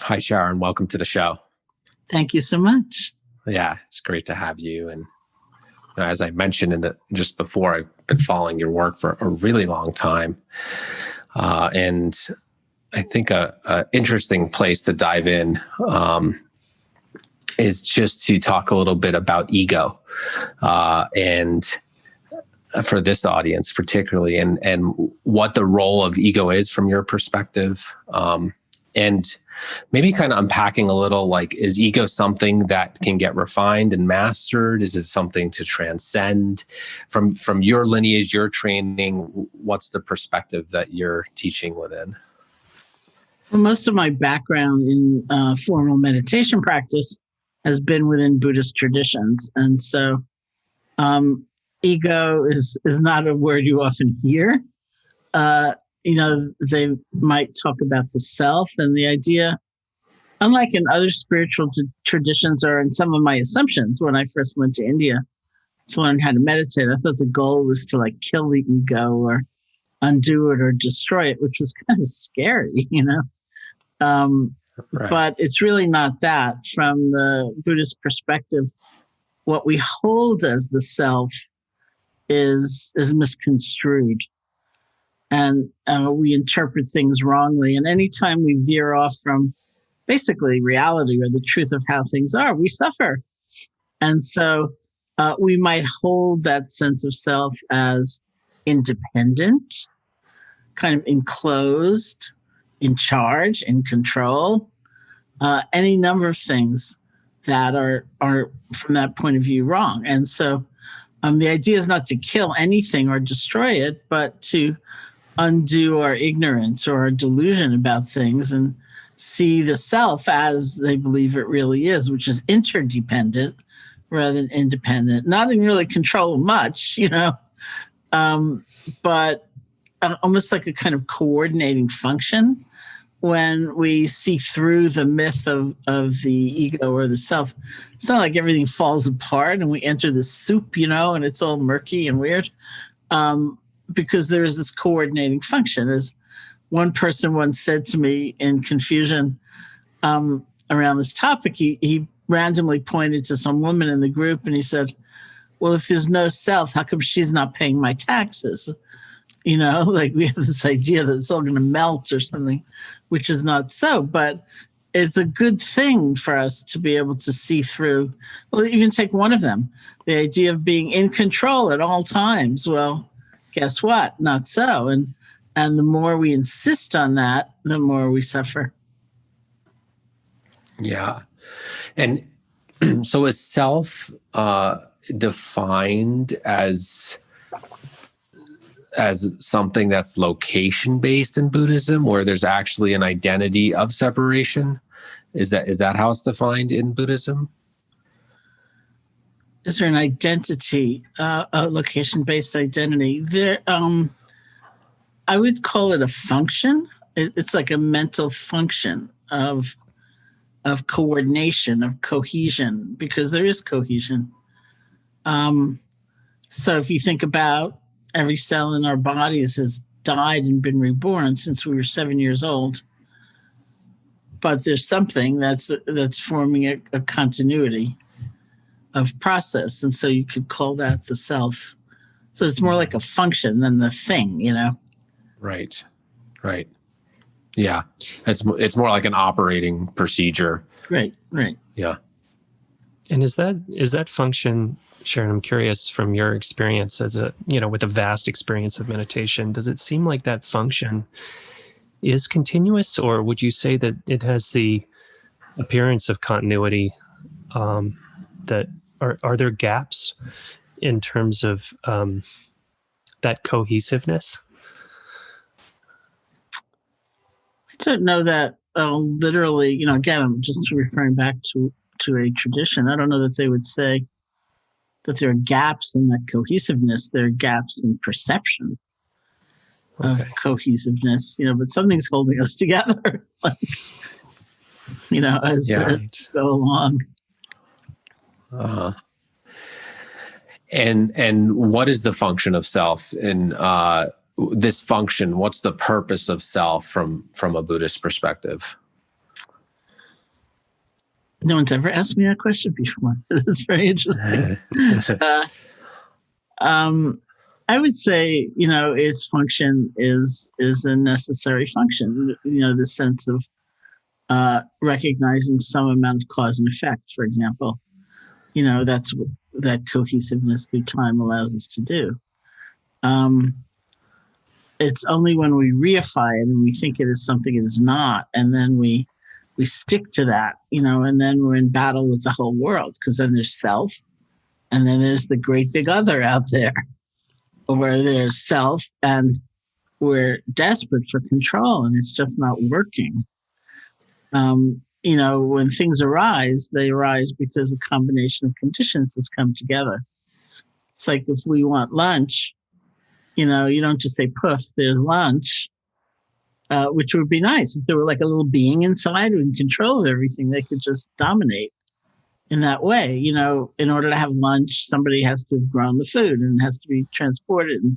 Hi, Sharon. Welcome to the show. Thank you so much. Yeah, it's great to have you. And as I mentioned just before, I've been following your work for a really long time. And I think a interesting place to dive in is just to talk a little bit about ego, and for this audience particularly, and what the role of ego is from your perspective. And maybe kind of unpacking a little, like, is ego something that can get refined and mastered? Is it something to transcend? From your lineage, your training, what's the perspective that you're teaching within? Well, most of my background in formal meditation practice has been within Buddhist traditions. And so ego is not a word you often hear. They might talk about the self, and the idea, unlike in other spiritual traditions or in some of my assumptions when I first went to India to learn how to meditate, I thought the goal was to kill the ego or undo it or destroy it, which was kind of scary, Right. But it's really not that. From the Buddhist perspective, what we hold as the self is misconstrued. And we interpret things wrongly. And anytime we veer off from basically reality or the truth of how things are, we suffer. And so we might hold that sense of self as independent, kind of enclosed, in charge, in control, any number of things that are from that point of view wrong. And so the idea is not to kill anything or destroy it, but to undo our ignorance or our delusion about things and see the self as they believe it really is, which is interdependent rather than independent. Not in really control much, but almost like a kind of coordinating function. When we see through the myth of the ego or the self, it's not like everything falls apart and we enter the soup, and it's all murky and weird. Because there is this coordinating function. As one person once said to me in confusion around this topic, he randomly pointed to some woman in the group and he said, well, if there's no self, how come she's not paying my taxes? We have this idea that it's all going to melt or something, which is not so. But it's a good thing for us to be able to see through. Well, even take one of them, the idea of being in control at all times. Well, guess what? Not so. And the more we insist on that, the more we suffer. Yeah. And so is self defined as something that's location based in Buddhism, where there's actually an identity of separation? Is that how it's defined in Buddhism? Is there an identity, a location-based identity? There, I would call it a function. It's like a mental function of coordination, of cohesion, because there is cohesion. So if you think about every cell in our bodies has died and been reborn since we were 7 years old, but there's something that's forming a continuity of process. And so you could call that the self. So it's more like a function than the thing, Right. Yeah. It's more like an operating procedure. Right. Yeah. And is that function, Sharon, I'm curious from your experience with a vast experience of meditation, does it seem like that function is continuous, or would you say that it has the appearance of continuity? That are there gaps in terms of that cohesiveness? I don't know that literally, again, I'm just referring back to a tradition. I don't know that they would say that there are gaps in that cohesiveness. There are gaps in perception of cohesiveness, but something's holding us together, as we go along. And what is the function of self in this function? What's the purpose of self from a Buddhist perspective? No one's ever asked me that question before. It's very interesting. I would say, its function is a necessary function. The sense of recognizing some amount of cause and effect, for example. That's what that cohesiveness through time allows us to do. It's only when we reify it and we think it is something it is not, and then we stick to that, and then we're in battle with the whole world, because then there's self, and then there's the great big other out there, where there's self, and we're desperate for control, and it's just not working. When things arise, they arise because a combination of conditions has come together. It's like if we want lunch, you don't just say, poof, there's lunch, which would be nice. If there were like a little being inside who in control of everything, they could just dominate in that way. In order to have lunch, somebody has to have grown the food, and it has to be transported, and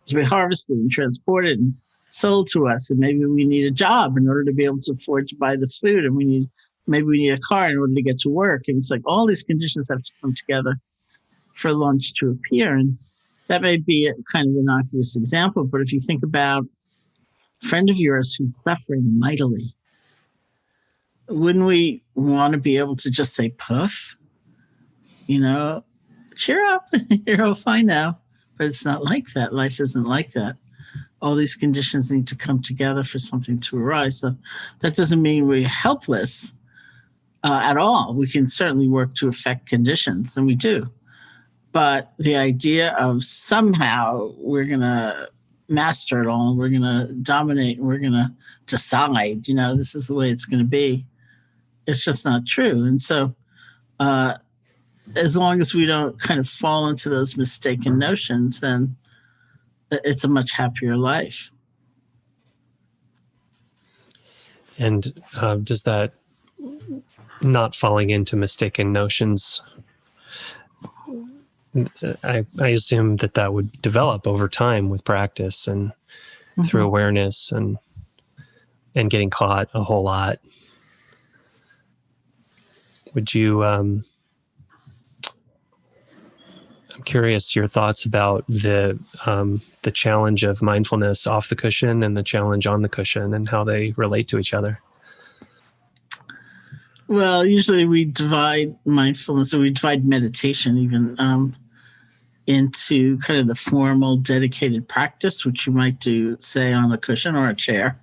to be harvested and transported and sold to us. And maybe we need a job in order to be able to afford to buy the food. And maybe we need a car in order to get to work. And it's like all these conditions have to come together for lunch to appear. And that may be a kind of innocuous example, but if you think about a friend of yours who's suffering mightily, wouldn't we want to be able to just say, poof, cheer up, you're all fine now? But it's not like that. Life isn't like that. All these conditions need to come together for something to arise. So that doesn't mean we're helpless at all. We can certainly work to affect conditions, and we do. But the idea of somehow we're going to master it all, and we're going to dominate, and we're going to decide, this is the way it's going to be, it's just not true. And so as long as we don't kind of fall into those mistaken notions, then it's a much happier life. And does that not falling into mistaken notions, I assume that would develop over time with practice and through awareness and getting caught a whole lot. Would you, I'm curious your thoughts about the challenge of mindfulness off the cushion and the challenge on the cushion, and how they relate to each other. Well, usually we divide mindfulness, or we divide meditation even, into kind of the formal, dedicated practice, which you might do, say, on a cushion or a chair,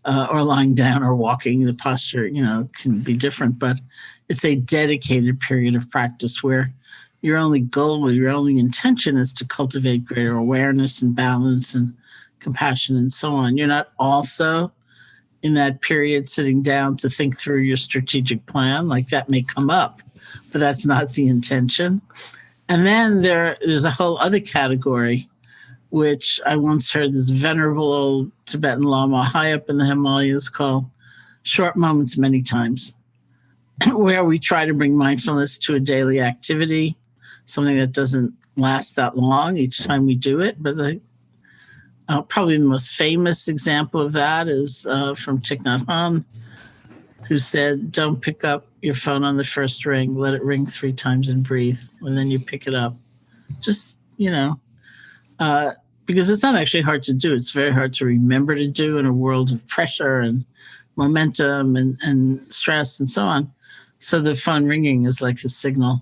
or lying down or walking. The posture, can be different, but it's a dedicated period of practice where your only goal or your only intention is to cultivate greater awareness and balance and compassion and so on. You're not also in that period sitting down to think through your strategic plan. Like, that may come up, but that's not the intention. And then there's a whole other category, which I once heard this venerable old Tibetan Lama high up in the Himalayas call short moments many times, where we try to bring mindfulness to a daily activity, something that doesn't last that long each time we do it. But probably the most famous example of that is from Thich Nhat Hanh, who said, don't pick up your phone on the first ring, let it ring 3 times and breathe, and then you pick it up. Just, because it's not actually hard to do. It's very hard to remember to do in a world of pressure and momentum and stress and so on. So the phone ringing is like the signal.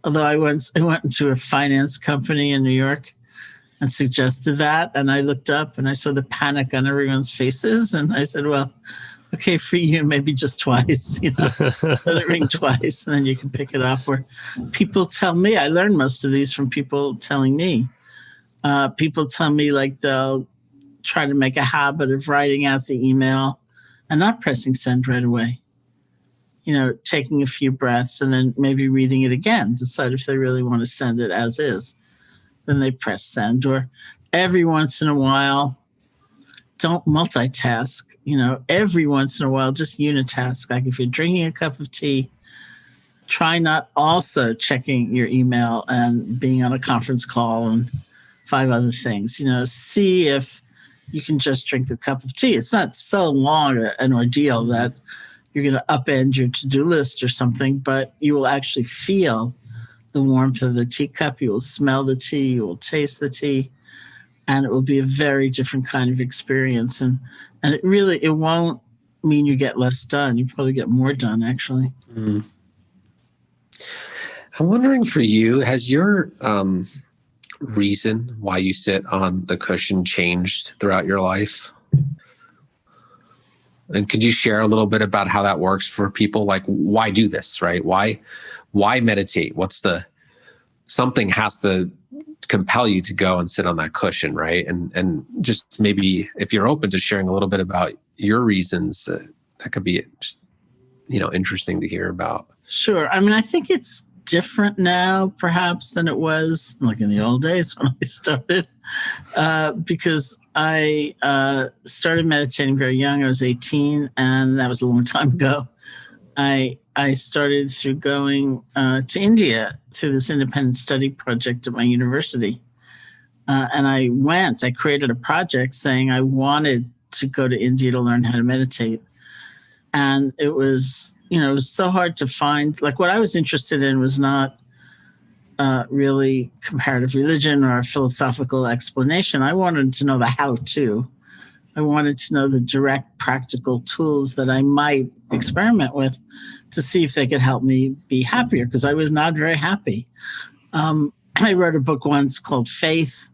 Although I went into a finance company in New York and suggested that, and I looked up and I saw the panic on everyone's faces, and I said, well, okay, for you, maybe just twice, let it ring twice, and then you can pick it up. Or people tell me, I learned most of these from people telling me. People tell me, like, they'll try to make a habit of writing out the email and not pressing send right away. Taking a few breaths and then maybe reading it again, decide if they really want to send it as is. Then they press send. Or every once in a while, don't multitask. Every once in a while, just unitask. Like, if you're drinking a cup of tea, try not also checking your email and being on a conference call and 5 other things. See if you can just drink a cup of tea. It's not so long an ordeal that you're going to upend your to-do list or something, but you will actually feel the warmth of the teacup. You will smell the tea, you will taste the tea, and it will be a very different kind of experience. And it won't mean you get less done. You probably get more done, actually. Mm. I'm wondering for you, has your reason why you sit on the cushion changed throughout your life? And could you share a little bit about how that works for people? Like, why do this, right? Why meditate? Something has to compel you to go and sit on that cushion, right? And just maybe if you're open to sharing a little bit about your reasons, that could be just, interesting to hear about. Sure. I mean, I think it's different now, perhaps, than it was like in the old days when I started, because I started meditating very young. I was 18, and that was a long time ago. I started through going to India through this independent study project at my university. And I created a project saying I wanted to go to India to learn how to meditate. And it was, it was so hard to find. Like, what I was interested in was not really comparative religion or a philosophical explanation. I wanted to know the how-to. I wanted to know the direct practical tools that I might experiment with to see if they could help me be happier, because I was not very happy. I wrote a book once called Faith,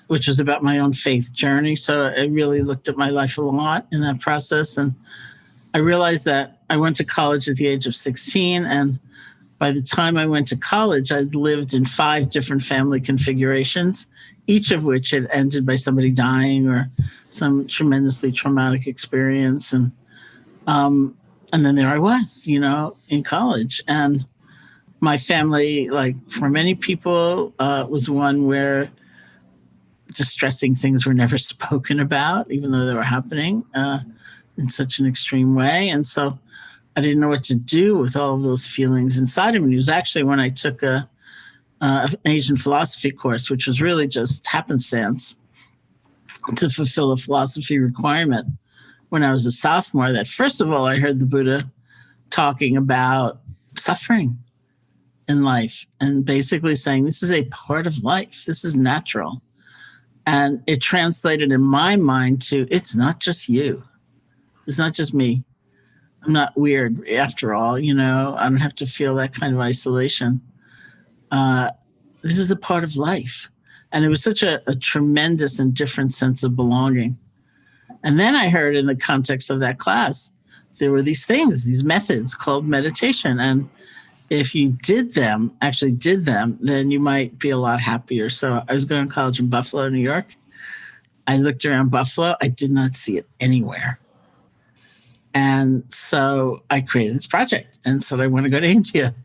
which was about my own faith journey. So I really looked at my life a lot in that process. And I realized that I went to college at the age of 16. And by the time I went to college, I'd lived in 5 different family configurations, each of which had ended by somebody dying or some tremendously traumatic experience. And then there I was, in college. And my family, like for many people, was one where distressing things were never spoken about, even though they were happening in such an extreme way. And so I didn't know what to do with all of those feelings inside of me. It was actually when I took an Asian philosophy course, which was really just happenstance to fulfill a philosophy requirement when I was a sophomore, that first of all, I heard the Buddha talking about suffering in life and basically saying, this is a part of life. This is natural. And it translated in my mind to, it's not just you. It's not just me. I'm not weird after all, I don't have to feel that kind of isolation. This is a part of life. And it was such a tremendous and different sense of belonging. And then I heard in the context of that class, there were these things, these methods called meditation. And if you actually did them, then you might be a lot happier. So I was going to college in Buffalo, New York. I looked around Buffalo. I did not see it anywhere. And so I created this project and said, I want to go to India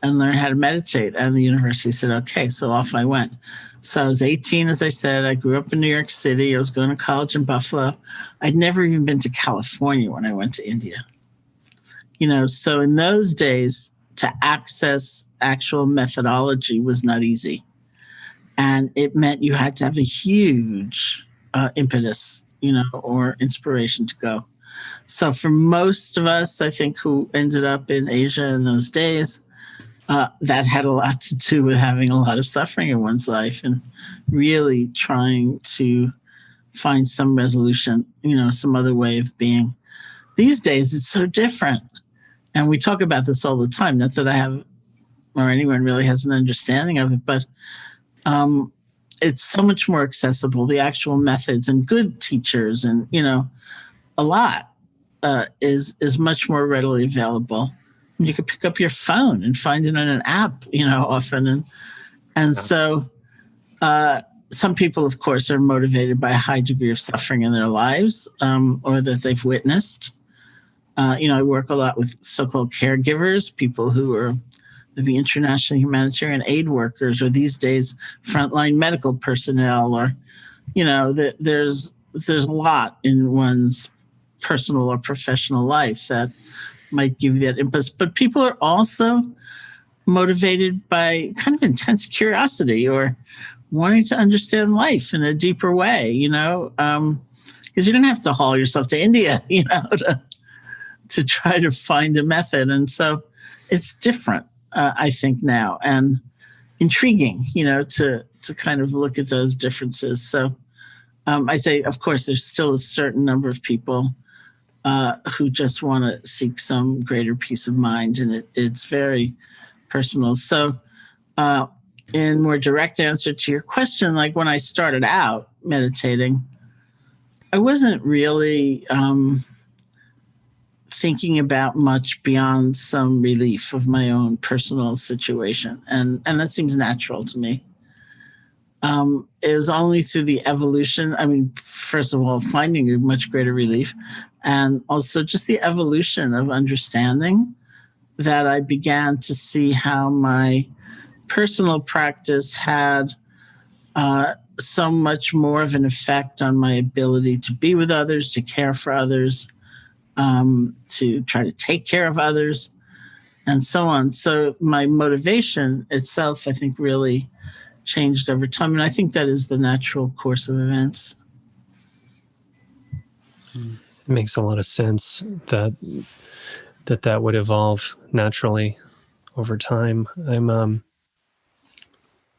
and learn how to meditate. And the university said, okay, so off I went. So I was 18, as I said. I grew up in New York City. I was going to college in Buffalo. I'd never even been to California when I went to India. So in those days, to access actual methodology was not easy. And it meant you had to have a huge impetus, or inspiration to go. So for most of us, I think, who ended up in Asia in those days, that had a lot to do with having a lot of suffering in one's life and really trying to find some resolution, some other way of being. These days, it's so different. And we talk about this all the time. Not that I have, or anyone really has an understanding of it, but it's so much more accessible, the actual methods and good teachers and, a lot is much more readily available. You could pick up your phone and find it in an app, often. And so some people, of course, are motivated by a high degree of suffering in their lives or that they've witnessed. I work a lot with so-called caregivers, people who are the international humanitarian aid workers, or these days, frontline medical personnel, or, there's a lot in one's personal or professional life that might give you that impulse. But people are also motivated by kind of intense curiosity or wanting to understand life in a deeper way, because you don't have to haul yourself to India, to try to find a method. And so it's different, I think, now, and intriguing, to kind of look at those differences. So I say, of course, there's still a certain number of people who just want to seek some greater peace of mind, and it's very personal. So in more direct answer to your question, like when I started out meditating, I wasn't really thinking about much beyond some relief of my own personal situation. And that seems natural to me. It was only through the evolution, first of all, finding a much greater relief, and also just the evolution of understanding, that I began to see how my personal practice had so much more of an effect on my ability to be with others, to care for others, to try to take care of others, and so on. So my motivation itself, I think, really changed over time. And I think that is the natural course of events. It makes a lot of sense that would evolve naturally over time.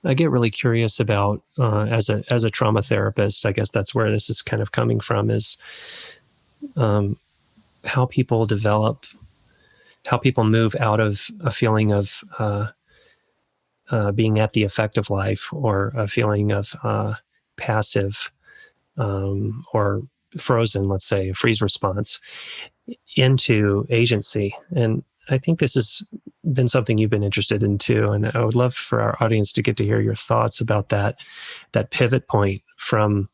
I get really curious about, as a trauma therapist, I guess that's where this is kind of coming from, is how people move out of a feeling of being at the effect of life, or a feeling of passive or frozen, let's say, a freeze response, into agency. And I think this has been something you've been interested in too. And I would love for our audience to get to hear your thoughts about that pivot point from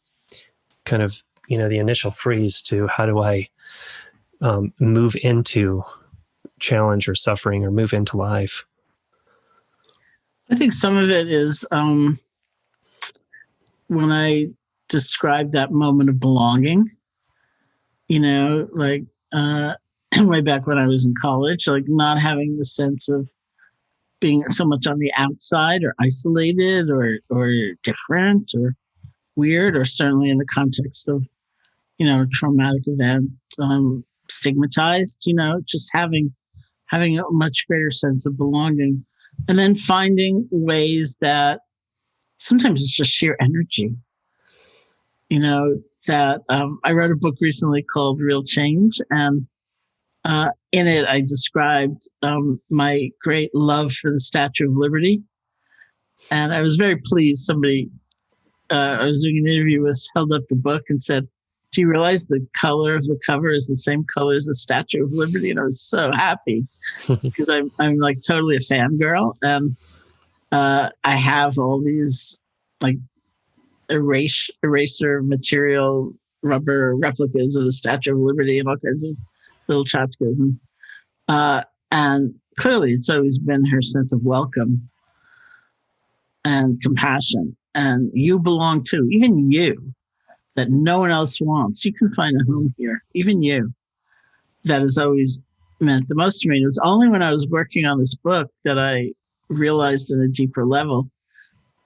kind of, the initial freeze to how do I move into challenge or suffering, or move into life. I think some of it is when I describe that moment of belonging, like way back when I was in college, like not having the sense of being so much on the outside, or isolated, or different, or weird, or certainly in the context of, traumatic event, stigmatized, just having a much greater sense of belonging. And then finding ways that sometimes it's just sheer energy, that I wrote a book recently called Real Change. And in it, I described my great love for the Statue of Liberty. And I was very pleased. Somebody I was doing an interview with held up the book and said, "Do you realize the color of the cover is the same color as the Statue of Liberty?" And I was so happy because I'm like totally a fangirl. And I have all these like eraser material rubber replicas of the Statue of Liberty and all kinds of little tchotchkes. And clearly it's always been her sense of welcome and compassion. And you belong too, even you, that no one else wants. You can find a home here, even you. That has always meant the most to me. It was only when I was working on this book that I realized at a deeper level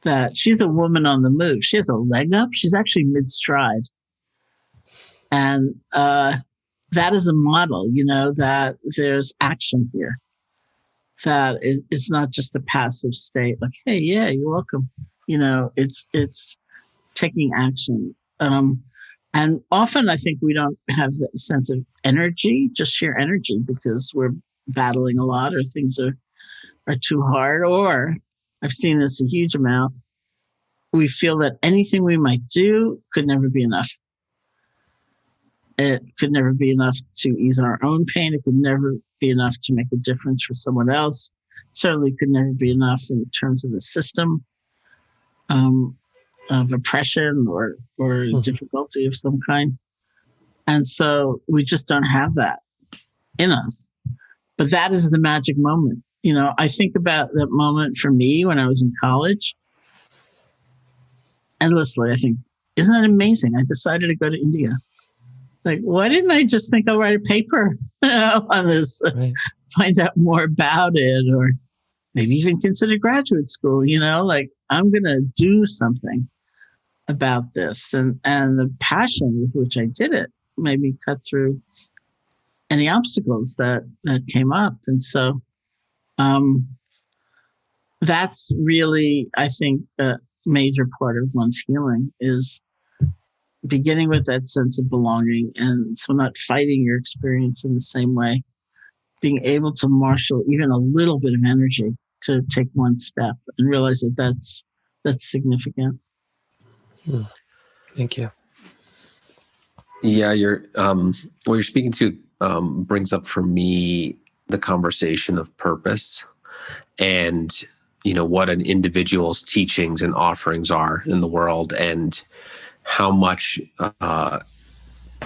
that she's a woman on the move. She has a leg up. She's actually mid-stride. And that is a model, that there's action here. That it's not just a passive state, like, hey, yeah, you're welcome. It's taking action. And often I think we don't have that sense of energy, just sheer energy, because we're battling a lot, or things are too hard, or I've seen this a huge amount. We feel that anything we might do could never be enough. It could never be enough to ease our own pain. It could never be enough to make a difference for someone else. Certainly could never be enough in terms of the system of oppression or difficulty of some kind. And so we just don't have that in us. But that is the magic moment. I think about that moment for me when I was in college. Endlessly, I think, isn't that amazing? I decided to go to India. Like, why didn't I just think I'll write a paper on this, right, find out more about it, or maybe even consider graduate school, like I'm going to do something about this. And the passion with which I did it made me cut through any obstacles that came up. And so that's really, I think, a major part of one's healing is beginning with that sense of belonging. And so not fighting your experience in the same way, being able to marshal even a little bit of energy to take one step and realize that that's significant. Thank you. Yeah, what you're speaking to brings up for me the conversation of purpose and, what an individual's teachings and offerings are in the world, and how much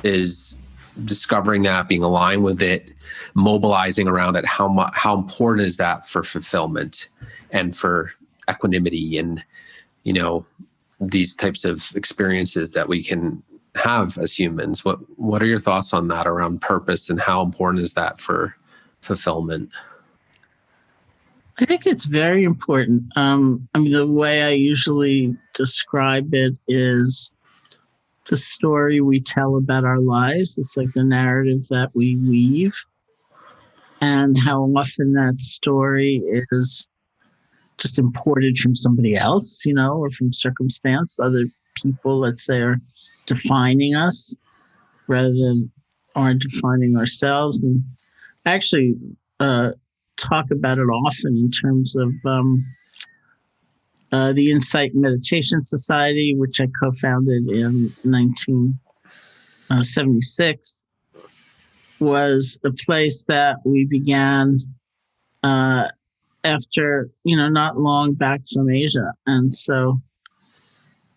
is discovering that, being aligned with it, mobilizing around it. How important is that for fulfillment and for equanimity and, these types of experiences that we can have as humans? What are your thoughts on that around purpose, and how important is that for fulfillment? I think it's very important. The way I usually describe it is the story we tell about our lives. It's like the narrative that we weave, and how often that story is just imported from somebody else, or from circumstance. Other people, let's say, are defining us rather than are defining ourselves. And actually, talk about it often in terms of the Insight Meditation Society, which I co-founded in 1976, was a place that we began after, not long back from Asia. And so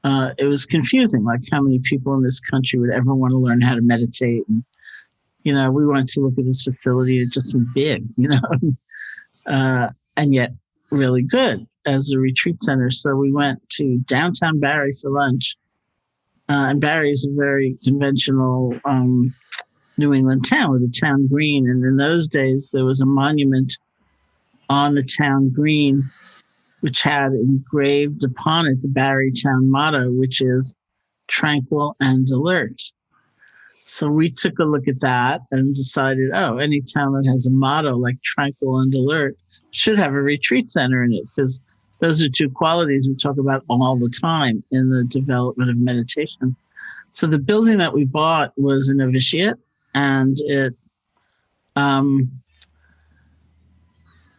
it was confusing, like how many people in this country would ever want to learn how to meditate. And, we went to look at this facility. It just seemed big, and yet really good as a retreat center. So we went to downtown Barrie for lunch. And Barrie is a very conventional New England town with a town green. And in those days, there was a monument on the town green which had engraved upon it the Barrie town motto, which is tranquil and alert. So we took a look at that and decided, any town that has a motto like tranquil and alert should have a retreat center in it, because those are two qualities we talk about all the time in the development of meditation. So the building that we bought was a novitiate, and it,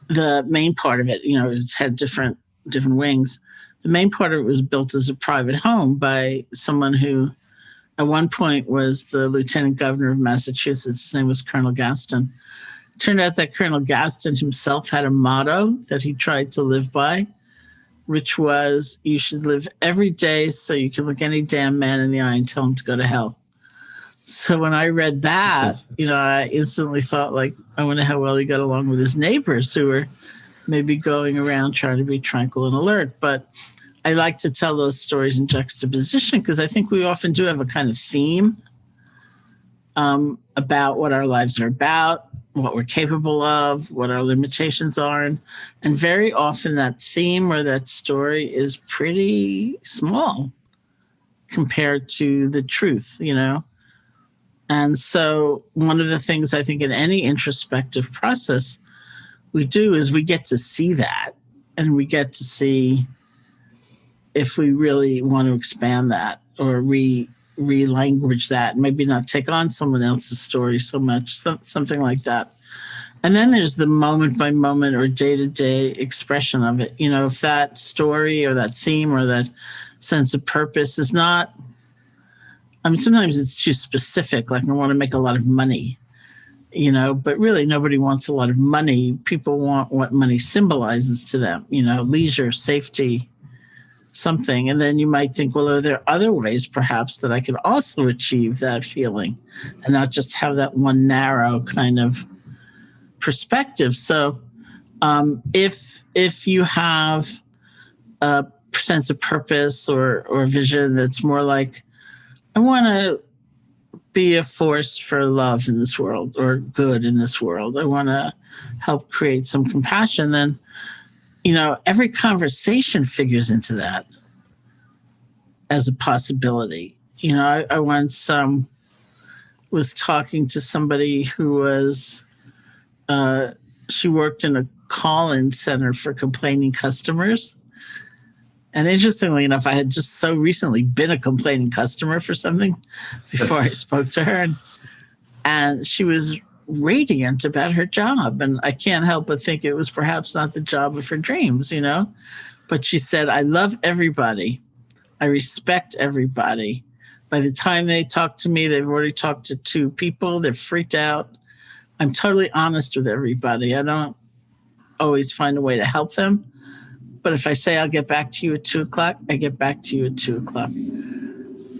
the main part of it, it's had different wings. The main part of it was built as a private home by someone who at one point was the Lieutenant Governor of Massachusetts. His name was Colonel Gaston. It turned out that Colonel Gaston himself had a motto that he tried to live by, which was, you should live every day so you can look any damn man in the eye and tell him to go to hell. So when I read that, I instantly thought, I wonder how well he got along with his neighbors who were maybe going around trying to be tranquil and alert. But I like to tell those stories in juxtaposition, because I think we often do have a kind of theme about what our lives are about, what we're capable of, what our limitations are. And very often that theme or that story is pretty small compared to the truth, And so one of the things I think in any introspective process we do is we get to see that, and we get to see if we really want to expand that or re-language that, maybe not take on someone else's story so much, something like that. And then there's the moment by moment or day-to-day expression of it. If that story or that theme or that sense of purpose is not, sometimes it's too specific, like I want to make a lot of money, but really nobody wants a lot of money. People want what money symbolizes to them, leisure, safety, something. And then you might think, well, are there other ways perhaps that I could also achieve that feeling and not just have that one narrow kind of perspective? So if you have a sense of purpose or vision that's more like, I want to be a force for love in this world or good in this world, I want to help create some compassion, then every conversation figures into that as a possibility. I once was talking to somebody who was, she worked in a call-in center for complaining customers. And interestingly enough, I had just so recently been a complaining customer for something before I spoke to her. And she was radiant about her job. And I can't help but think it was perhaps not the job of her dreams, you know? But she said, I love everybody. I respect everybody. By the time they talk to me, they've already talked to 2 people. They're freaked out. I'm totally honest with everybody. I don't always find a way to help them. But if I say I'll get back to you at 2:00, I get back to you at 2:00.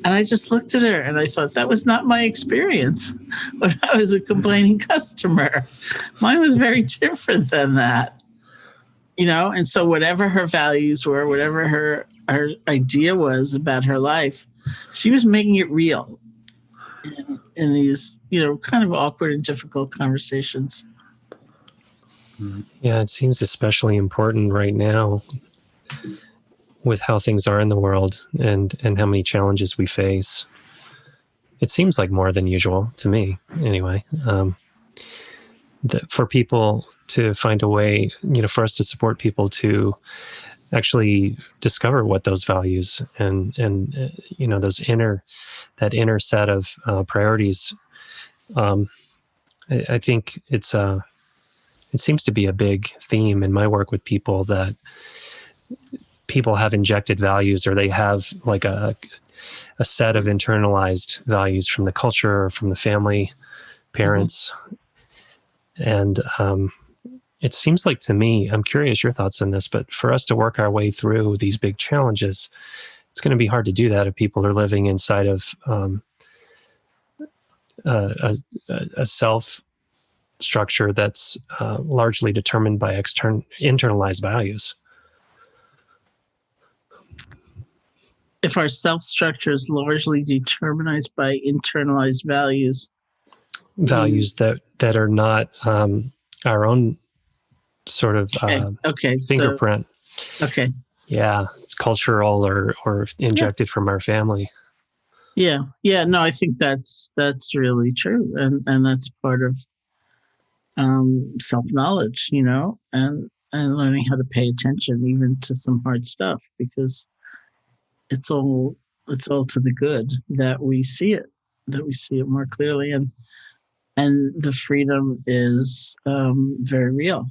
And I just looked at her and I thought, that was not my experience when I was a complaining customer. Mine was very different than that, you know? And so whatever her values were, whatever her idea was about her life, she was making it real in these, you know, kind of awkward and difficult conversations. Yeah, it seems especially important right now with how things are in the world and how many challenges we face. It seems like more than usual to me, anyway. That for people to find a way, you know, for us to support people to actually discover what those values and you know, that inner set of priorities. I think it seems to be a big theme in my work with people, that people have injected values, or they have like a set of internalized values from the culture or from the family, parents. And it seems like, to me, I'm curious your thoughts on this, but for us to work our way through these big challenges, it's going to be hard to do that if people are living inside of a self structure that's largely determined by internalized values. If our self structure is largely determined by internalized values that are not our own sort of fingerprint. Okay. Yeah, it's cultural or injected from our family. Yeah. No, I think that's really true, and that's part of self knowledge, you know, and learning how to pay attention even to some hard stuff, because it's all to the good that we see it more clearly, and the freedom is very real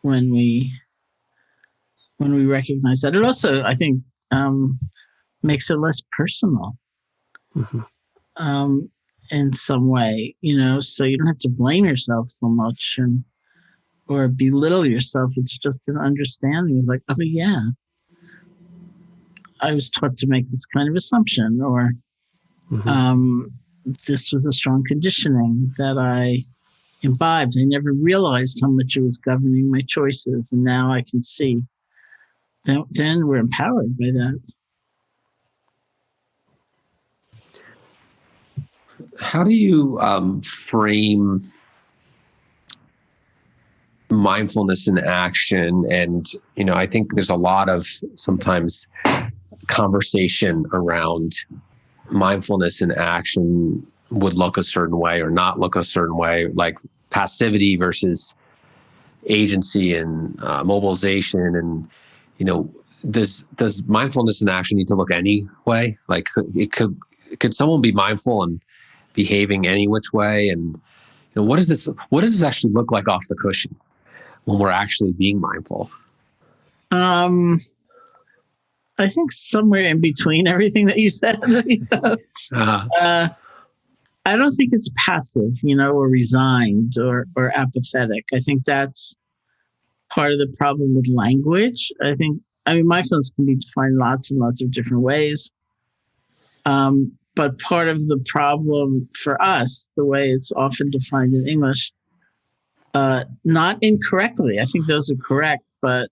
when we recognize that. It also, I think, makes it less personal in some way, you know, so you don't have to blame yourself so much or belittle yourself. It's just an understanding of like, oh yeah, I was taught to make this kind of assumption, or this was a strong conditioning that I imbibed. I never realized how much it was governing my choices, and now I can see. Then we're empowered by that. How do you frame mindfulness in action? And, you know, I think there's a lot of sometimes conversation around mindfulness in action would look a certain way or not look a certain way, like passivity versus agency and mobilization. And, you know, does mindfulness in action need to look any way? Like could someone be mindful and behaving any which way? And, you know, what does this actually look like off the cushion when we're actually being mindful? I think somewhere in between everything that you said. You know? I don't think it's passive, you know, or resigned or apathetic. I think that's part of the problem with language. I mean, mindfulness can be defined lots and lots of different ways. But part of the problem for us, the way it's often defined in English, not incorrectly, I think those are correct, but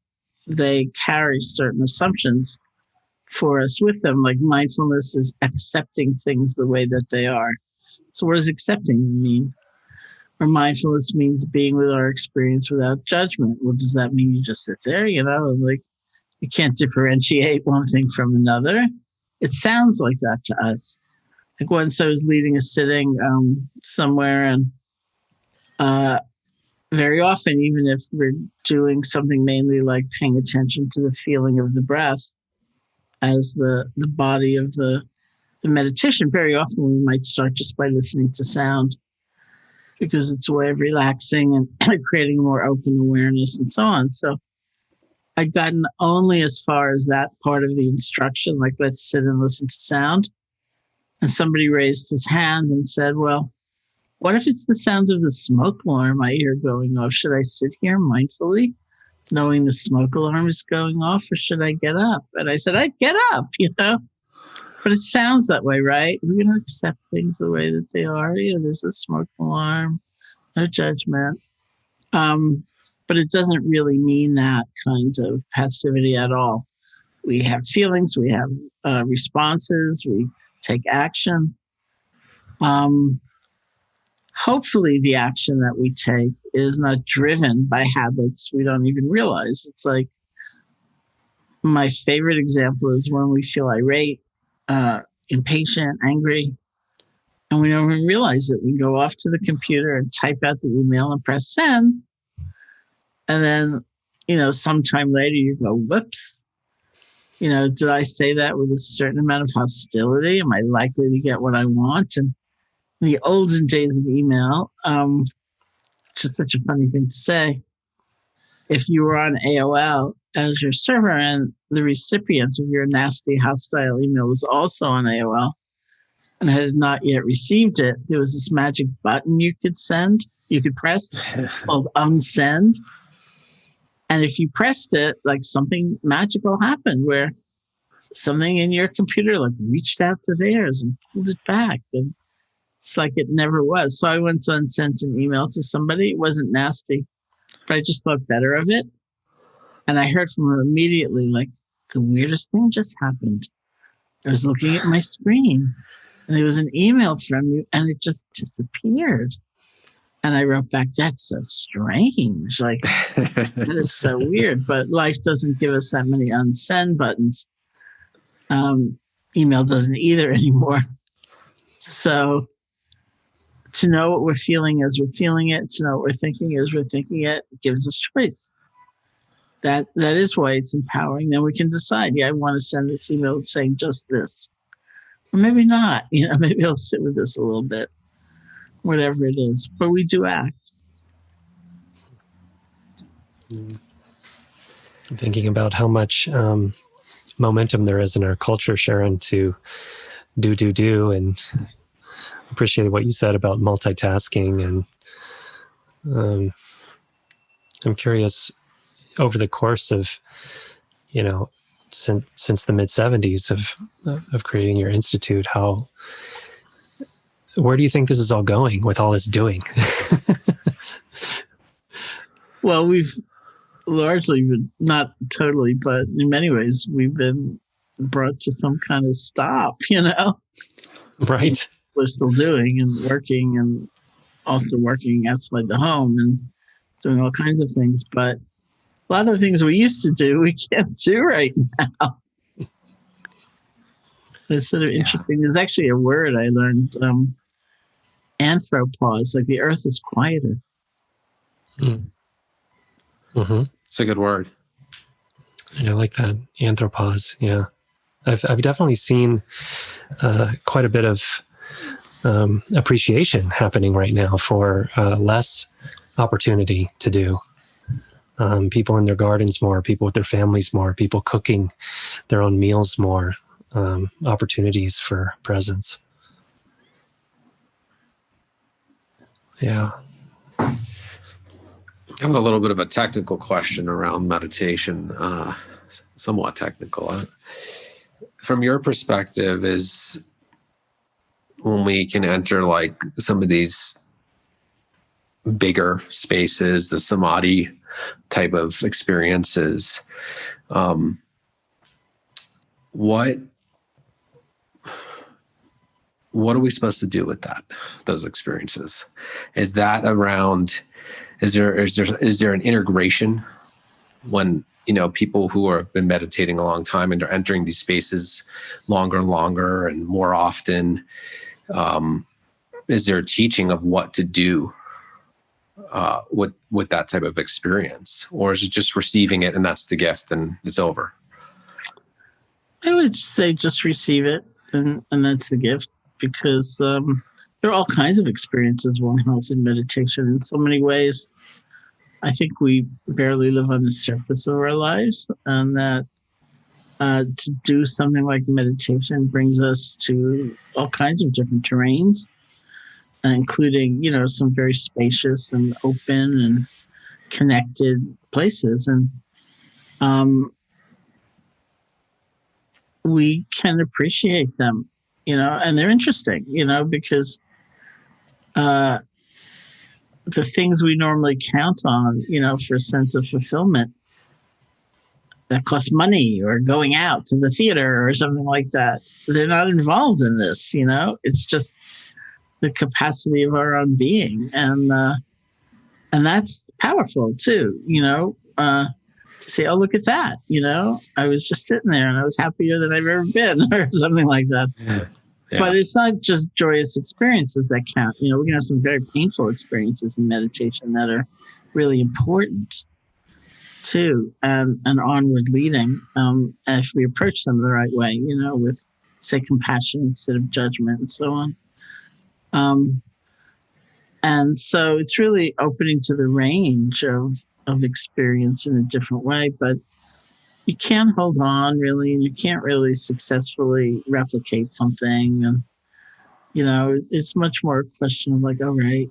they carry certain assumptions for us with them. Like mindfulness is accepting things the way that they are. So what does accepting mean? Or mindfulness means being with our experience without judgment. Well, does that mean you just sit there, you know, like you can't differentiate one thing from another? It sounds like that to us. Like once I was leading a sitting somewhere, and very often, even if we're doing something mainly like paying attention to the feeling of the breath as the body of the meditation, very often we might start just by listening to sound, because it's a way of relaxing and creating more open awareness and so on. So I'd gotten only as far as that part of the instruction, like let's sit and listen to sound. And somebody raised his hand and said, well, what if it's the sound of the smoke alarm I hear going off? Should I sit here mindfully, knowing the smoke alarm is going off, or should I get up? And I said, I'd get up, But it sounds that way, right? We're going to accept things the way that they are. Yeah, there's a smoke alarm, no judgment. But it doesn't really mean that kind of passivity at all. We have feelings, we have responses, we take action. Hopefully the action that we take is not driven by habits we don't even realize. It's like, my favorite example is when we feel irate, impatient, angry, and we don't even realize it. We go off to the computer and type out the email and press send. And then, sometime later you go, whoops, did I say that with a certain amount of hostility? Am I likely to get what I want? And in the olden days of email, just such a funny thing to say, if you were on AOL as your server and the recipient of your nasty, hostile email was also on AOL and had not yet received it, there was this magic button you could press called unsend. And if you pressed it, like something magical happened where something in your computer like reached out to theirs and pulled it back. And it's like it never was. So I went and sent an email to somebody. It wasn't nasty, but I just thought better of it. And I heard from her immediately, like, the weirdest thing just happened. I was looking at my screen and there was an email from you and it just disappeared. And I wrote back, that's so strange. Like, that is so weird. But life doesn't give us that many unsend buttons. Email doesn't either anymore. So to know what we're feeling as we're feeling it, to know what we're thinking as we're thinking it, gives us choice. That is why it's empowering. Then we can decide, I want to send this email saying just this. Or maybe not. Maybe I'll sit with this a little bit. Whatever it is, but we do act. I'm thinking about how much momentum there is in our culture, Sharon, to do, and appreciate what you said about multitasking. And I'm curious, over the course of, since the mid 70s of creating your institute, where do you think this is all going with all this doing? Well, we've largely been, not totally, but in many ways, we've been brought to some kind of stop, Right. We're still doing and working, and also working outside the home and doing all kinds of things. But a lot of the things we used to do, we can't do right now. It's sort of interesting. There's actually a word I learned, anthropause, like the earth is quieter. Mm-hmm. It's a good word. I like that. Anthropause. Yeah. I've definitely seen quite a bit of appreciation happening right now for less opportunity to do. People in their gardens more, people with their families more, people cooking their own meals more, opportunities for presence. Yeah. I have a little bit of a technical question around meditation, somewhat technical. From your perspective, is when we can enter like some of these bigger spaces, the samadhi type of experiences, what are we supposed to do with those experiences? Is that around, is there an integration when people who have been meditating a long time and are entering these spaces longer and longer and more often, is there a teaching of what to do with that type of experience, or is it just receiving it and that's the gift and it's over? I would say just receive it, and that's the gift, because there are all kinds of experiences one has in meditation in so many ways. I think we barely live on the surface of our lives, and that to do something like meditation brings us to all kinds of different terrains, including, some very spacious and open and connected places. And we can appreciate them, and they're interesting, because the things we normally count on, for a sense of fulfillment that cost money, or going out to the theater or something like that, they're not involved in this. It's just the capacity of our own being, and that's powerful too. To say, oh, look at that. I was just sitting there and I was happier than I've ever been, or something like that. Yeah. But it's not just joyous experiences that count. We can have some very painful experiences in meditation that are really important too, and onward leading, if we approach them the right way, with, say, compassion instead of judgment and so on. And so it's really opening to the range of experience in a different way, but you can't hold on really, and you can't really successfully replicate something. And, it's much more a question of like, all right,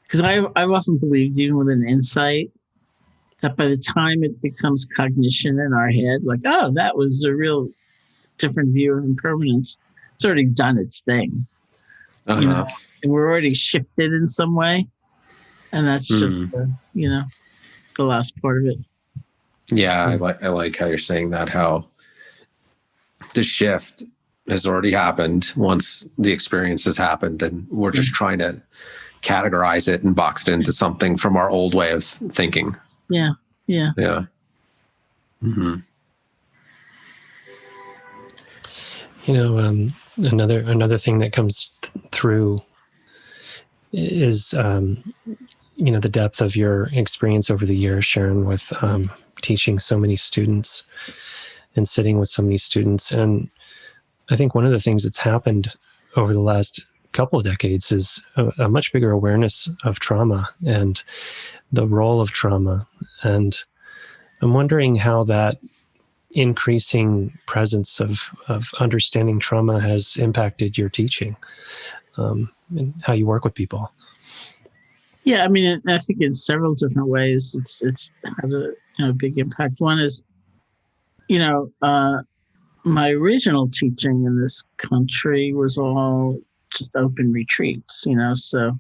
because I've often believed, even with an insight, that by the time it becomes cognition in our head, like, oh, that was a real different view of impermanence, it's already done its thing. Uh-huh. And we're already shifted in some way. And that's just, the last part of it. Yeah, I like how you're saying that, how the shift has already happened once the experience has happened, and we're just trying to categorize it and box it into something from our old way of thinking. Yeah. Mm-hmm. Another thing that comes through is the depth of your experience over the years, Sharon, with teaching so many students and sitting with so many students. And I think one of the things that's happened over the last couple of decades is a much bigger awareness of trauma and the role of trauma. And I'm wondering how that increasing presence of understanding trauma has impacted your teaching, and how you work with people. Yeah, I mean, I think in several different ways it's had a big impact. One is, my original teaching in this country was all just open retreats, so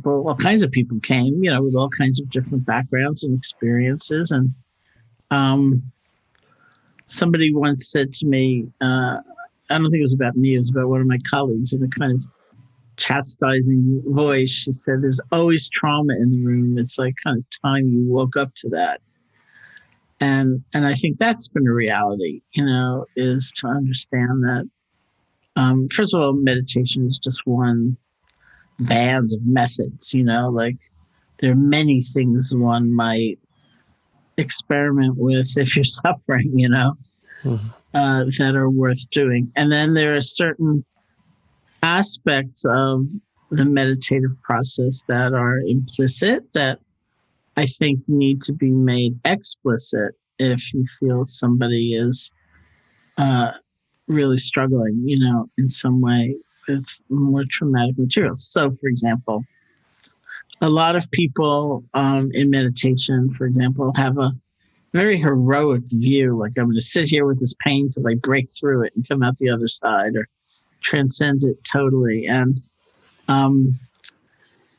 all kinds of people came, with all kinds of different backgrounds and experiences. And somebody once said to me, I don't think it was about me, it was about one of my colleagues, in a kind of chastising voice. She said, there's always trauma in the room. It's like kind of time you woke up to that. And I think that's been a reality, is to understand that, first of all, meditation is just one band of methods, like there are many things one might experiment with if you're suffering, that are worth doing. And then there are certain aspects of the meditative process that are implicit that I think need to be made explicit if you feel somebody is really struggling, in some way with more traumatic materials. So, for example, a lot of people in meditation, for example, have a very heroic view, like I'm going to sit here with this pain till I break through it and come out the other side, or transcend it totally. And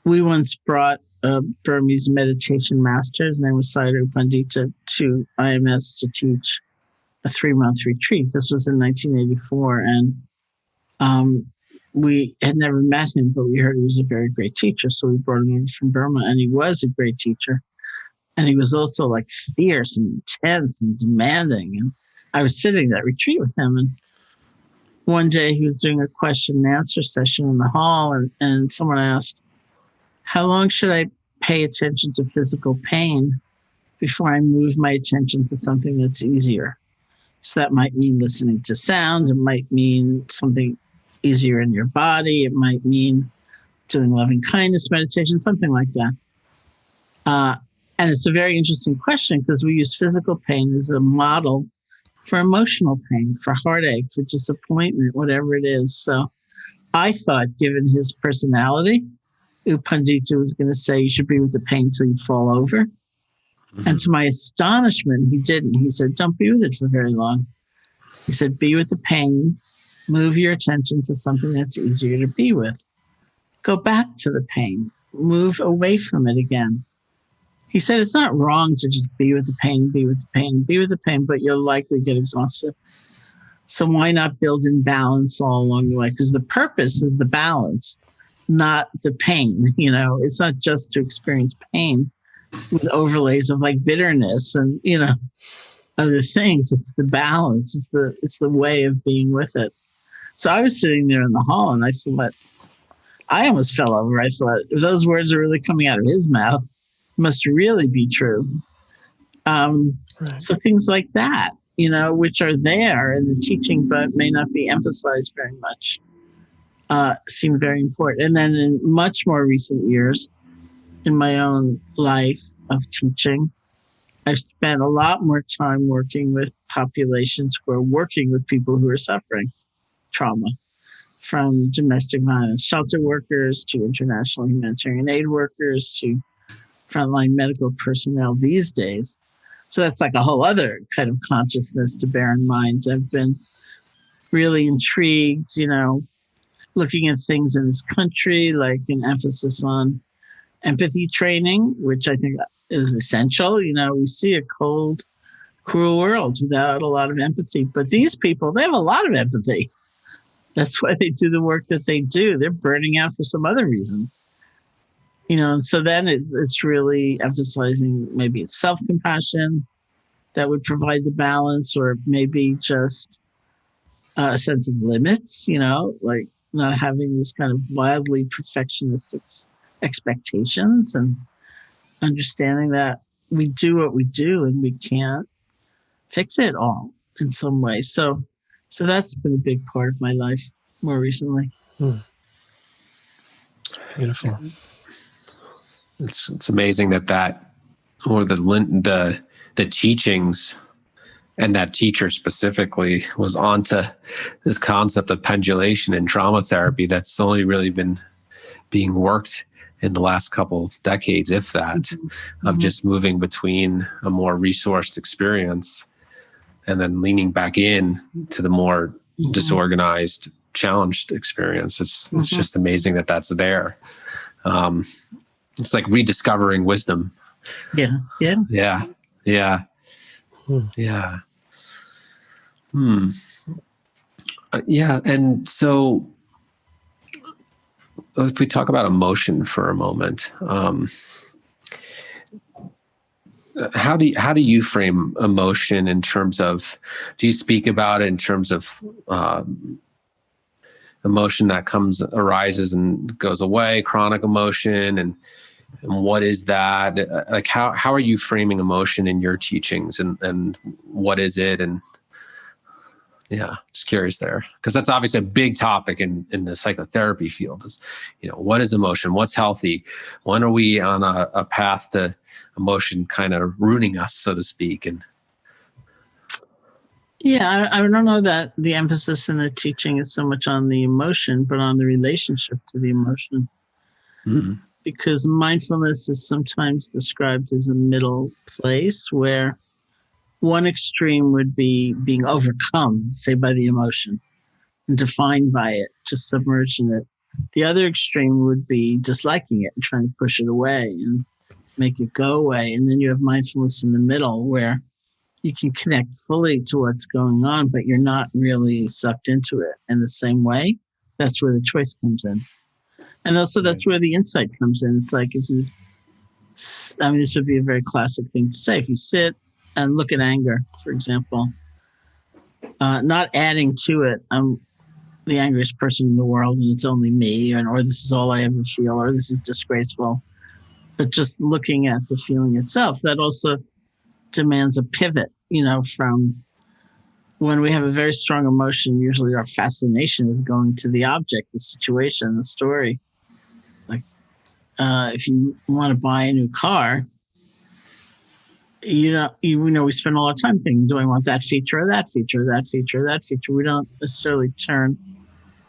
we once brought a Burmese meditation master, his name was Sayadaw Pandita, to IMS to teach a 3-month retreat. This was in 1984. And we had never met him, but we heard he was a very great teacher. So we brought him in from Burma, and he was a great teacher. And he was also like fierce and intense and demanding. And I was sitting at that retreat with him. And one day he was doing a question and answer session in the hall. And someone asked, how long should I pay attention to physical pain before I move my attention to something that's easier? So that might mean listening to sound. It might mean something easier in your body. It might mean doing loving kindness meditation, something like that. And it's a very interesting question because we use physical pain as a model for emotional pain, for heartache, for disappointment, whatever it is. So I thought, given his personality, U Pandita was going to say you should be with the pain till you fall over. Mm-hmm. And to my astonishment, he didn't. He said, don't be with it for very long. He said, be with the pain, move your attention to something that's easier to be with. Go back to the pain, move away from it again. He said, it's not wrong to just be with the pain, be with the pain, be with the pain, but you'll likely get exhausted. So why not build in balance all along the way? Because the purpose is the balance, not the pain. You know, it's not just to experience pain with overlays of like bitterness and, you know, other things. It's the balance. It's the way of being with it. So I was sitting there in the hall and I thought, I almost fell over. I thought, if those words are really coming out of his mouth, it must really be true. Right. So things like that, you know, which are there in the teaching, but may not be emphasized very much, seem very important. And then in much more recent years, in my own life of teaching, I've spent a lot more time working with populations who are working with people who are suffering trauma, from domestic violence shelter workers to international humanitarian aid workers to frontline medical personnel these days. So that's like a whole other kind of consciousness to bear in mind. I've been really intrigued, you know, looking at things in this country, like an emphasis on empathy training, which I think is essential. You know, we see a cold, cruel world without a lot of empathy. But these people, they have a lot of empathy. That's why they do the work that they do. They're burning out for some other reason. You know, so then it's really emphasizing maybe it's self-compassion that would provide the balance, or maybe just a sense of limits, you know, like not having this kind of wildly perfectionistic expectations and understanding that we do what we do and we can't fix it all in some way. So that's been a big part of my life more recently. Beautiful. It's amazing that or the teachings and that teacher specifically was onto this concept of pendulation in trauma therapy that's only really been being worked in the last couple decades, if that, of just moving between a more resourced experience and then leaning back in to the more disorganized, challenged experience. It's just amazing that that's there. It's like rediscovering wisdom. Yeah. And so if we talk about emotion for a moment, how do you frame emotion in terms of, do you speak about it in terms of emotion that arises and goes away, chronic emotion, and what is that? Like how are you framing emotion in your teachings, and what is it? And yeah, just curious there, because that's obviously a big topic in the psychotherapy field. Is, you know, what is emotion? What's healthy? When are we on a path to emotion kind of ruining us, so to speak? And yeah, I don't know that the emphasis in the teaching is so much on the emotion, but on the relationship to the emotion. Because mindfulness is sometimes described as a middle place where one extreme would be being overcome, say, by the emotion and defined by it, just submerged in it. The other extreme would be disliking it and trying to push it away and make it go away. And then you have mindfulness in the middle where you can connect fully to what's going on, but you're not really sucked into it in the same way. That's where the choice comes in. And also that's where the insight comes in. It's like if you this would be a very classic thing to say. If you sit and look at anger, for example, not adding to it, I'm the angriest person in the world and it's only me, or this is all I ever feel, or this is disgraceful. But just looking at the feeling itself, that also demands a pivot, from when we have a very strong emotion, usually our fascination is going to the object, the situation, the story. Like if you want to buy a new car, we spend a lot of time thinking, do I want that feature or that feature, that feature, that feature? We don't necessarily turn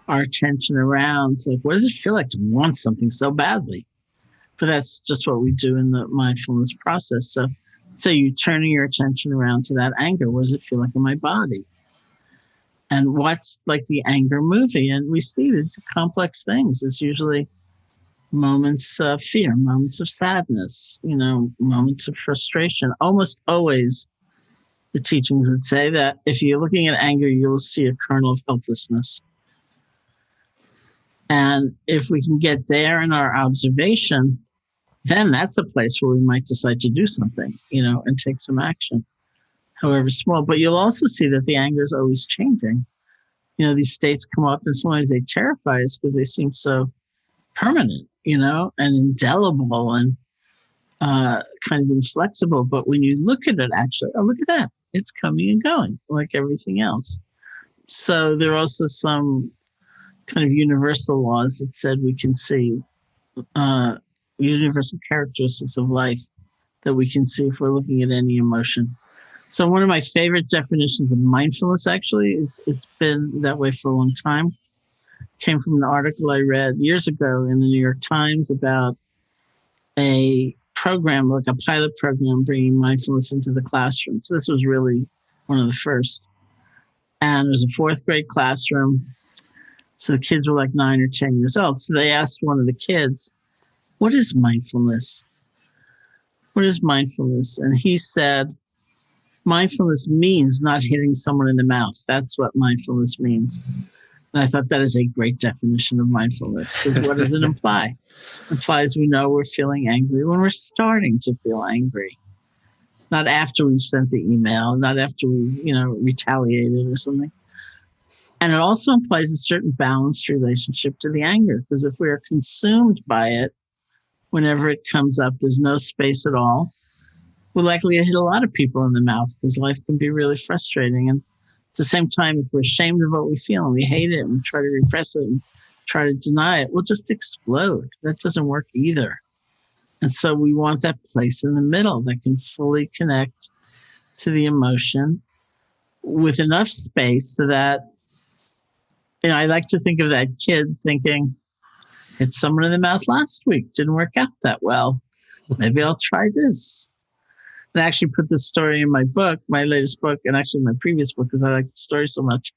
our attention around. It's like, what does it feel like to want something so badly? But that's just what we do in the mindfulness process. So you're turning your attention around to that anger. What does it feel like in my body? And what's like the anger movie? And we see it's complex things. It's usually moments of fear, moments of sadness, moments of frustration. Almost always the teachings would say that if you're looking at anger, you'll see a kernel of helplessness. And if we can get there in our observation, then that's a place where we might decide to do something, and take some action, however small. But you'll also see that the anger is always changing. These states come up and sometimes they terrify us because they seem so permanent, and indelible and kind of inflexible. But when you look at it, actually, look at that. It's coming and going like everything else. So there are also some kind of universal laws that said we can see universal characteristics of life that we can see if we're looking at any emotion. So one of my favorite definitions of mindfulness, actually, it's been that way for a long time, came from an article I read years ago in the New York Times about a program, like a pilot program, bringing mindfulness into the classroom. So this was really one of the first. And it was a fourth grade classroom. So the kids were like 9 or 10 years old. So they asked one of the kids, what is mindfulness? What is mindfulness? And he said, mindfulness means not hitting someone in the mouth. That's what mindfulness means. And I thought that is a great definition of mindfulness. Because what does it imply? It implies we know we're feeling angry when we're starting to feel angry. Not after we've sent the email, not after we, retaliated or something. And it also implies a certain balanced relationship to the anger. Because if we are consumed by it, whenever it comes up, there's no space at all. We're likely to hit a lot of people in the mouth because life can be really frustrating. And at the same time, if we're ashamed of what we feel and we hate it and try to repress it and try to deny it, we'll just explode. That doesn't work either. And so we want that place in the middle that can fully connect to the emotion with enough space so that, I like to think of that kid thinking, hit someone in the mouth last week, didn't work out that well. Maybe I'll try this. And I actually put this story in my book, my latest book, and actually my previous book, because I like the story so much,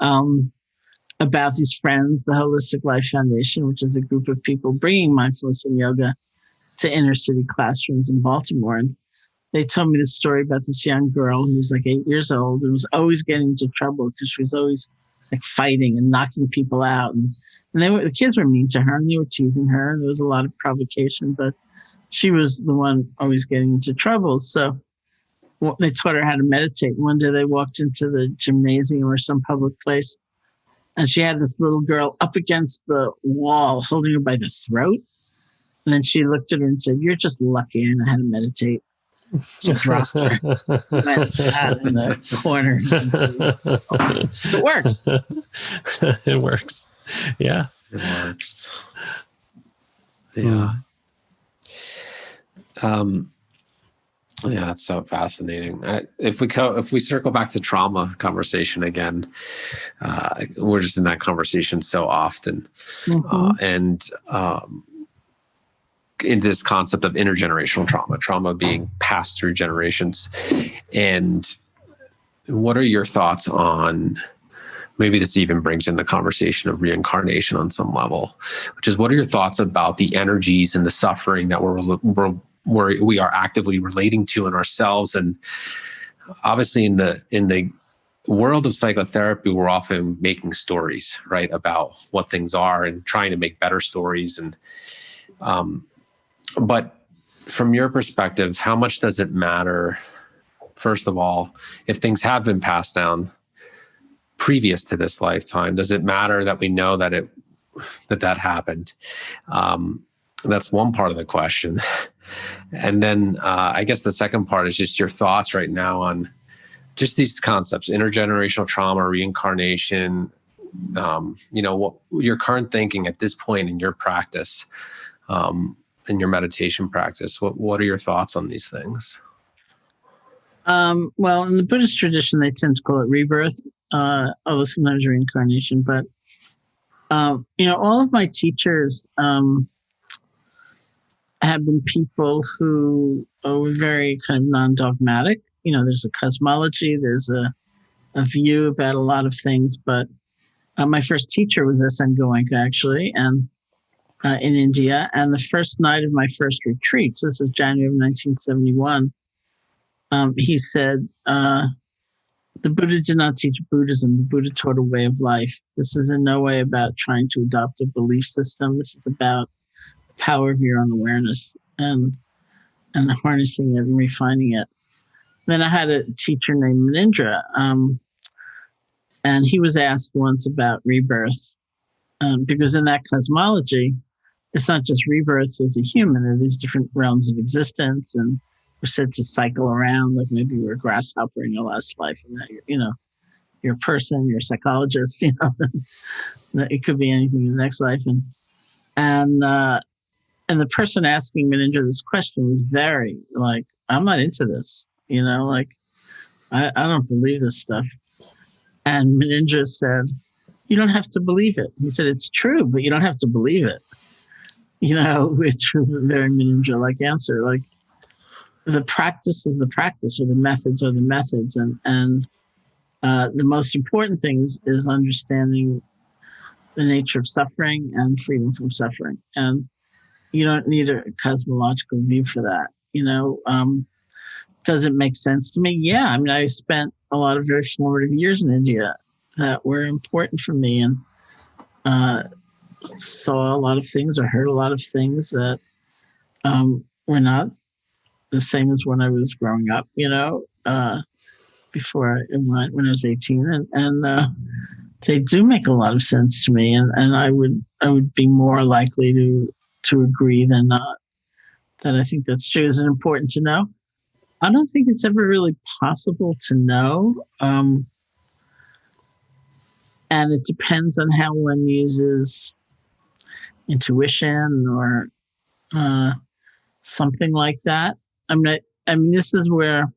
about these friends, the Holistic Life Foundation, which is a group of people bringing mindfulness and yoga to inner city classrooms in Baltimore. And they told me this story about this young girl who was like 8 years old and was always getting into trouble because she was always like fighting and knocking people out. And the kids were mean to her and they were teasing her. And there was a lot of provocation, but she was the one always getting into trouble. So they taught her how to meditate. One day they walked into the gymnasium or some public place, and she had this little girl up against the wall, holding her by the throat. And then she looked at her and said, "You're just lucky I know how to meditate." She dropped her, went sat in the corner. It works. It works. Yeah. It works. Yeah. Yeah, that's so fascinating. If we circle back to trauma conversation again, we're just in that conversation so often, and in this concept of intergenerational trauma being passed through generations. And what are your thoughts on? Maybe this even brings in the conversation of reincarnation on some level, which is, what are your thoughts about the energies and the suffering that we are actively relating to in ourselves? And obviously in the world of psychotherapy, we're often making stories, right, about what things are and trying to make better stories. And but from your perspective, how much does it matter, first of all, if things have been passed down previous to this lifetime? Does it matter that we know that that happened? That's one part of the question. And then I guess the second part is just your thoughts right now on just these concepts: intergenerational trauma, reincarnation, what your current thinking at this point in your practice, in your meditation practice. What are your thoughts on these things? Well, in the Buddhist tradition, they tend to call it rebirth, although sometimes reincarnation. But all of my teachers have been people who are very kind of non-dogmatic. There's a cosmology, there's a view about a lot of things. But my first teacher was S.N. Goenka, actually, and in India. And the first night of my first retreat, so this is January of 1971, he said, the Buddha did not teach Buddhism. The Buddha taught a way of life. This is in no way about trying to adopt a belief system. This is about the power of your own awareness and harnessing it and refining it. Then I had a teacher named Munindra, and he was asked once about rebirth, because in that cosmology, it's not just rebirth as a human. There are these different realms of existence, and we're said to cycle around, like maybe you're a grasshopper in your last life, and that you're a person, you're a psychologist, it could be anything in the next life. And the person asking Munindra this question was very like, I'm not into this, I don't believe this stuff. And Munindra said, you don't have to believe it. He said, it's true, but you don't have to believe it. Which was a very Munindra-like answer. Like, the practice is the practice, or the methods are the methods. And the most important thing is understanding the nature of suffering and freedom from suffering. And you don't need a cosmological view for that. Does it make sense to me? Yeah. I mean, I spent a lot of very formative years in India that were important for me, and saw a lot of things or heard a lot of things that were not the same as when I was growing up, when I was 18, and they do make a lot of sense to me, and I would be more likely to agree than not. That I think that's true. Is it important to know? I don't think it's ever really possible to know, and it depends on how one uses intuition or something like that. I mean, this is where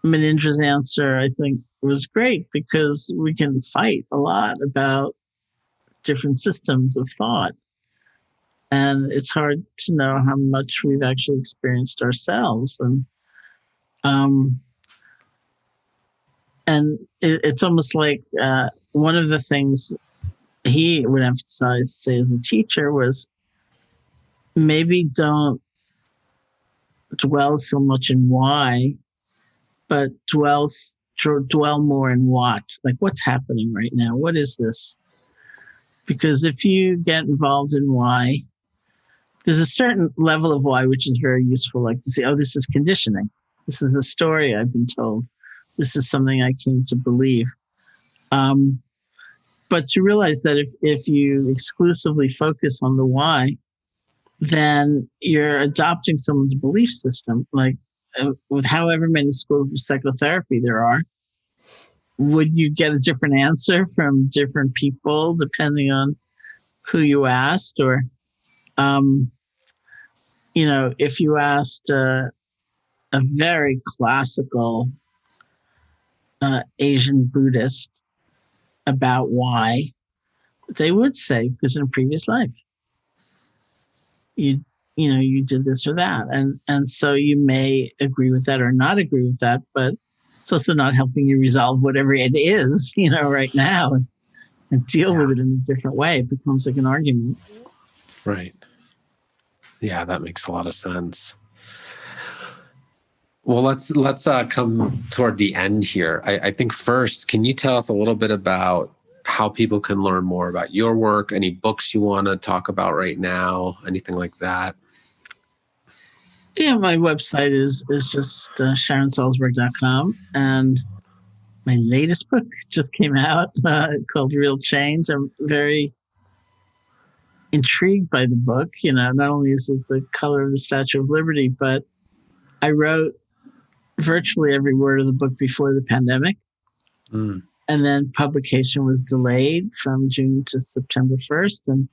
Munindra's answer, I think, was great, because we can fight a lot about different systems of thought. And it's hard to know how much we've actually experienced ourselves. And it's almost like one of the things he would emphasize, say, as a teacher, was maybe don't dwell so much in why, but dwell more in what. Like, what's happening right now? What is this? Because if you get involved in why, there's a certain level of why which is very useful, like to say, oh, this is conditioning. This is a story I've been told. This is something I came to believe. But to realize that if you exclusively focus on the why, then you're adopting someone's belief system. Like, with however many schools of psychotherapy there are, would you get a different answer from different people depending on who you asked? Or, if you asked a very classical Asian Buddhist about why, they would say, because in a previous life, you did this or that. And so you may agree with that or not agree with that, but it's also not helping you resolve whatever it is, right now, and deal with it in a different way. It becomes like an argument. Right. Yeah, that makes a lot of sense. Well, let's come toward the end here. I think first, can you tell us a little bit about how people can learn more about your work? Any books you want to talk about right now? Anything like that? Yeah, my website is just SharonSalzberg.com, and my latest book just came out called Real Change. I'm very intrigued by the book. Not only is it the color of the Statue of Liberty, but I wrote virtually every word of the book before the pandemic. Mm. And then publication was delayed from June to September 1st. And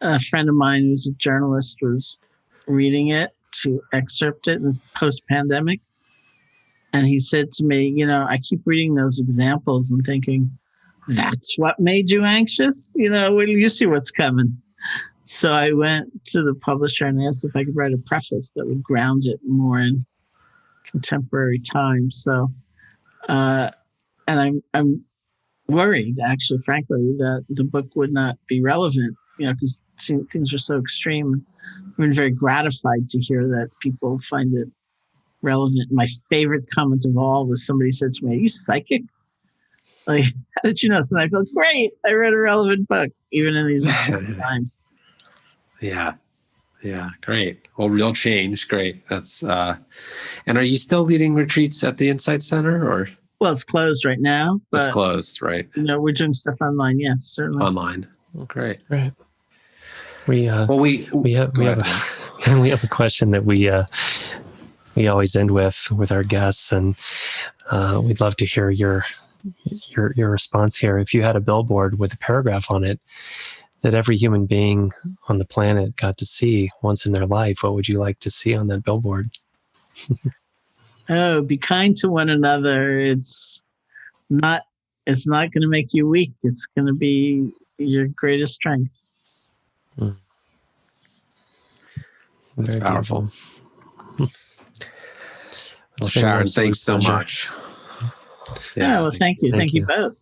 a friend of mine who's a journalist was reading it to excerpt it in post-pandemic. And he said to me, I keep reading those examples and thinking, that's what made you anxious? Wait till you see what's coming. So I went to the publisher and asked if I could write a preface that would ground it more in contemporary times. So, and I'm worried, actually, frankly, that the book would not be relevant, because things are so extreme. I've been very gratified to hear that people find it relevant. My favorite comment of all was somebody said to me, "Are you psychic? Like, how did you know?" So I felt great. I read a relevant book, even in these times. Yeah. Yeah. Great. Well, Real Change. Great. That's, and are you still leading retreats at the Insight Center, or? Well, it's closed right now. But, it's closed, right? We're doing stuff online. Yes, certainly. Online. Well, great. Right. We have a question that we always end with our guests, and we'd love to hear your response here. If you had a billboard with a paragraph on it that every human being on the planet got to see once in their life, what would you like to see on that billboard? Oh, be kind to one another. It's not going to make you weak. It's going to be your greatest strength. That's Very powerful. Well, Sharon, thanks so much. Yeah, well, thank you. Thank you both.